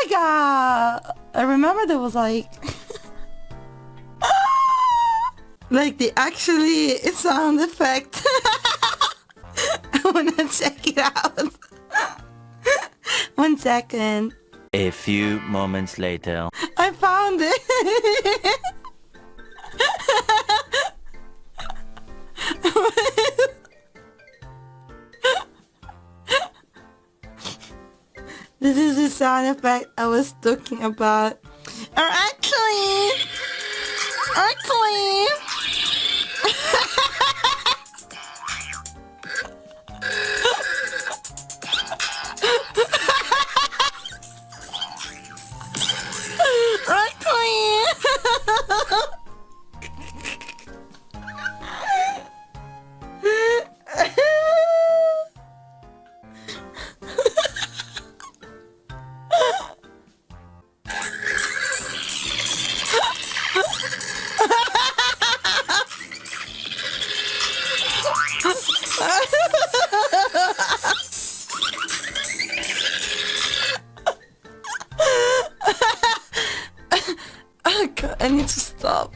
my god! I remember there was like... like the actually sound effect. I wanna check it out. 1 second. A few moments later. I found it. This is the sound effect I was talking about. Or actually... Oh god, I need to stop.